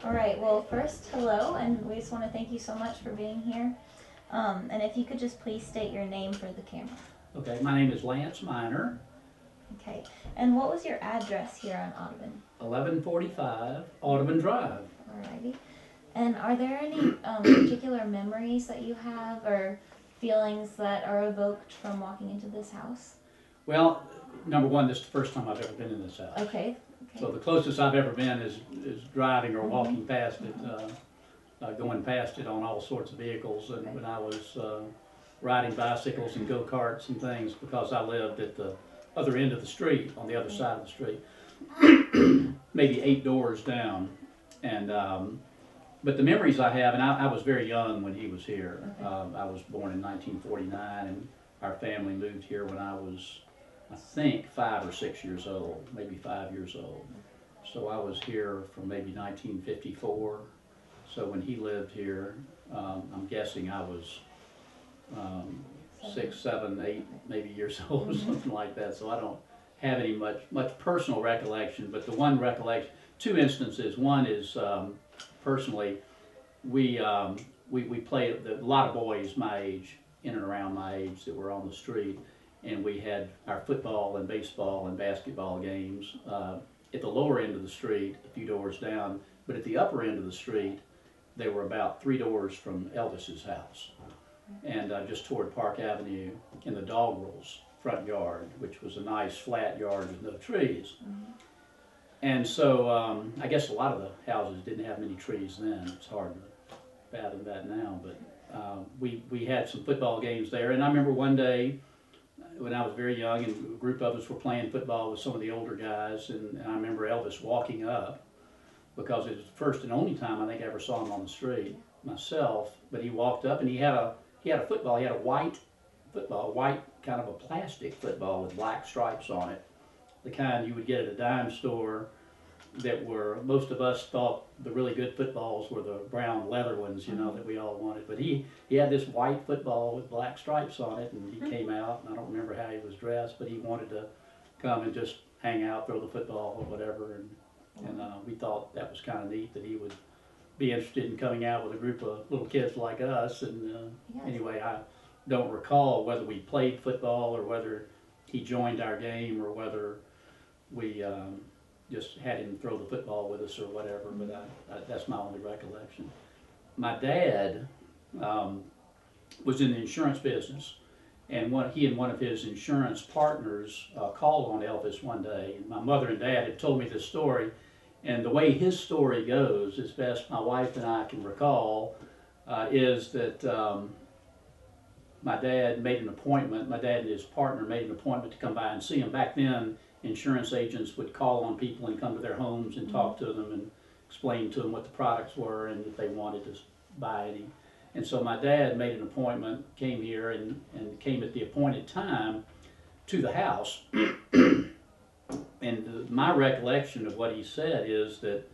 All right, well, first, hello, and we just want to thank you so much for being here. And if you could just please state your name for the camera. Okay, my name is Lance Miner, Okay, and what was your address here on Audubon? 1145 Audubon Drive. Alrighty. And are there any particular memories that you have or feelings that are evoked from walking into this house? Well, number one, this is the first time I've ever been in this house. Okay. So the closest I've ever been is driving or walking past it, going past it on all sorts of vehicles. And when I was riding bicycles and go-karts and things, because I lived at the other end of the street, on the other side of the street, maybe 8 doors down. And but the memories I have, and I was very young when he was here. I was born in 1949, and our family moved here when I was, I think, 5 or 6 years old, maybe 5 years old. So I was here from maybe 1954. So when he lived here, I'm guessing I was 6, 7, 8, maybe years old or something like that. So I don't have any much personal recollection. But the one recollection, 2 instances. One is personally, we played a lot of boys my age, in and around my age, that were on the street. And we had our football and baseball and basketball games at the lower end of the street, a few doors down. But at the upper end of the street, they were about 3 doors from Elvis's house, and just toward Park Avenue in the Doggerel's front yard, which was a nice flat yard with no trees. And so I guess a lot of the houses didn't have many trees then. It's hard to fathom that now, but we had some football games there. And I remember one day, when I was very young, and a group of us were playing football with some of the older guys, and I remember Elvis walking up, because it was the first and only time I think I ever saw him on the street myself. But he walked up, and he had a football. He had a white football, white kind of a plastic football with black stripes on it, the kind you would get at a dime store. That were, most of us thought the really good footballs were the brown leather ones, you know, that we all wanted. But he had this white football with black stripes on it, and he came out, and I don't remember how he was dressed, but he wanted to come and just hang out, throw the football or whatever. And we thought that was kind of neat that he would be interested in coming out with a group of little kids like us. And anyway, I don't recall whether we played football or whether he joined our game or whether we just had him throw the football with us or whatever, but that's my only recollection. My dad was in the insurance business, and he and one of his insurance partners called on Elvis one day. And my mother and dad had told me this story, and the way his story goes, as best my wife and I can recall, is that my dad and his partner made an appointment to come by and see him. Back then, insurance agents would call on people and come to their homes and talk to them and explain to them what the products were and if they wanted to buy any. And so my dad made an appointment, came here, and came at the appointed time to the house. And my recollection of what he said is that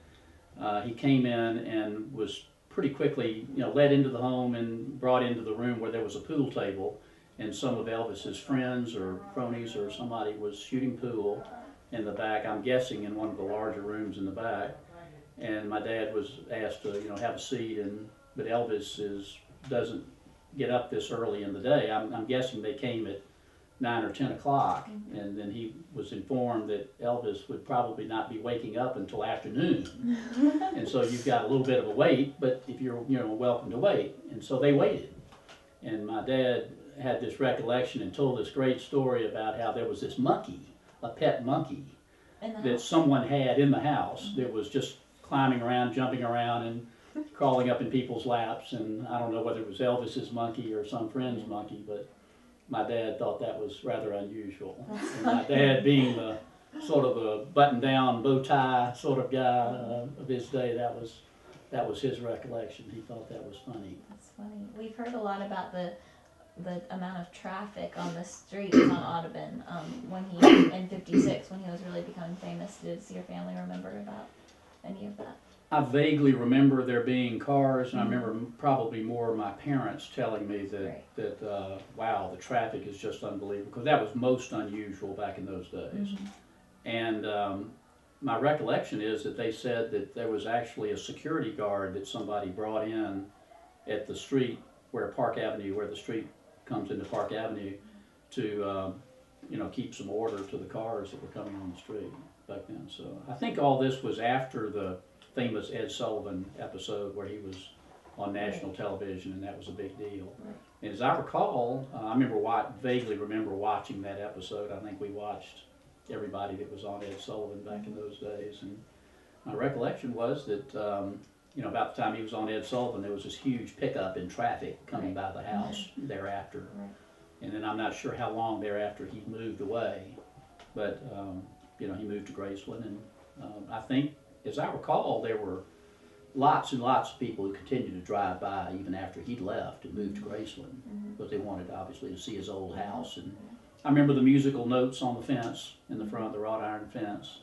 he came in and was pretty quickly, led into the home and brought into the room where there was a pool table, and some of Elvis's friends or cronies or somebody was shooting pool in the back, I'm guessing in one of the larger rooms in the back. And my dad was asked to, have a seat, but Elvis doesn't get up this early in the day. I'm guessing they came at 9 or 10 o'clock, and then he was informed that Elvis would probably not be waking up until afternoon. And so you've got a little bit of a wait, but if you're welcome to wait. And so they waited. And my dad had this recollection and told this great story about how there was this monkey, a pet monkey, that someone had in the house that was just climbing around, jumping around, and crawling up in people's laps. And I don't know whether it was Elvis's monkey or some friend's monkey, but my dad thought that was rather unusual. And my dad, being the sort of a button-down, bow-tie sort of guy of his day, that was his recollection. He thought that was funny. That's funny. We've heard a lot about the amount of traffic on the streets on Audubon when he, in '56, when he was really becoming famous. Does your family remember about any of that? I vaguely remember there being cars, and I remember probably more my parents telling me that wow, the traffic is just unbelievable, because that was most unusual back in those days. And my recollection is that they said that there was actually a security guard that somebody brought in at the street where Park Avenue, where the street comes into Park Avenue, to you know, keep some order to the cars that were coming on the street back then. So I think all this was after the famous Ed Sullivan episode where he was on national television, and that was a big deal. And as I recall, I vaguely remember watching that episode. I think we watched everybody that was on Ed Sullivan back in those days, and my recollection was that you know, about the time he was on Ed Sullivan, there was this huge pickup in traffic coming by the house thereafter. And then I'm not sure how long thereafter he moved away, but you know, he moved to Graceland, and I think, as I recall, there were lots and lots of people who continued to drive by even after he'd left and moved to Graceland, because they wanted obviously to see his old house. And I remember the musical notes on the fence in the front, the wrought iron fence.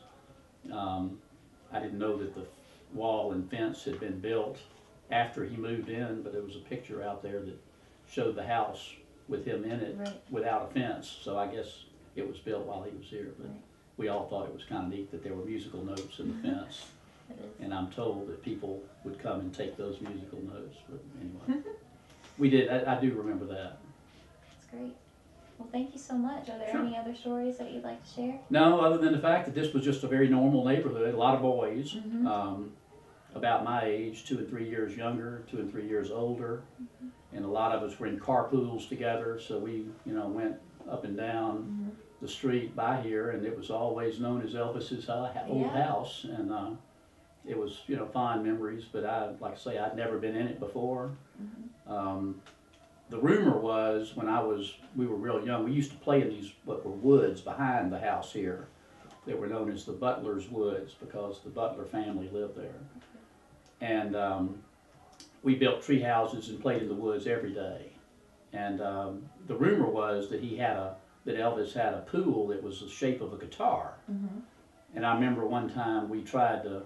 I didn't know that the wall and fence had been built after he moved in, but there was a picture out there that showed the house with him in it without a fence. So I guess it was built while he was here, but we all thought it was kind of neat that there were musical notes in the fence. And I'm told that people would come and take those musical notes, but anyway. We did, I do remember that. That's great. Well, thank you so much. Are there any other stories that you'd like to share? No, other than the fact that this was just a very normal neighborhood, a lot of boys, about my age, 2 and 3 years younger, 2 and 3 years older, and a lot of us were in carpools together, so we, you know, went up and down the street by here, and it was always known as Elvis's old house, and it was, you know, fond memories, but like I say, I'd never been in it before. The rumor was, when we were real young, we used to play in these, what were woods behind the house here, that were known as the Butler's Woods, because the Butler family lived there. And we built tree houses and played in the woods every day. And the rumor was that that Elvis had a pool that was the shape of a guitar. And I remember one time we tried to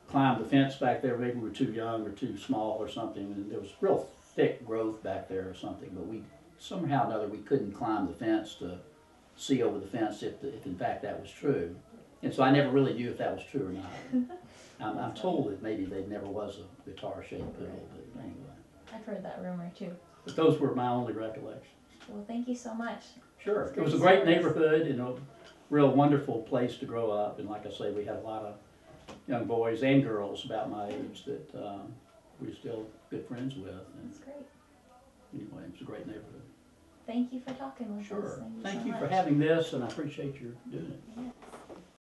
climb the fence back there. Maybe we were too young or too small or something, and there was real thick growth back there or something, but we somehow or another we couldn't climb the fence to see over the fence if in fact that was true. And so I never really knew if that was true or not. I'm told that maybe there never was a guitar-shaped pool, but anyway. I've heard that rumor too. But those were my only recollections. Well, thank you so much. Sure. It was a great neighborhood and a real wonderful place to grow up. And like I say, we had a lot of young boys and girls about my age that we're still good friends with. And that's great. Anyway, it was a great neighborhood. Thank you for talking with us. Sure. Thank you for having this, and I appreciate your doing it.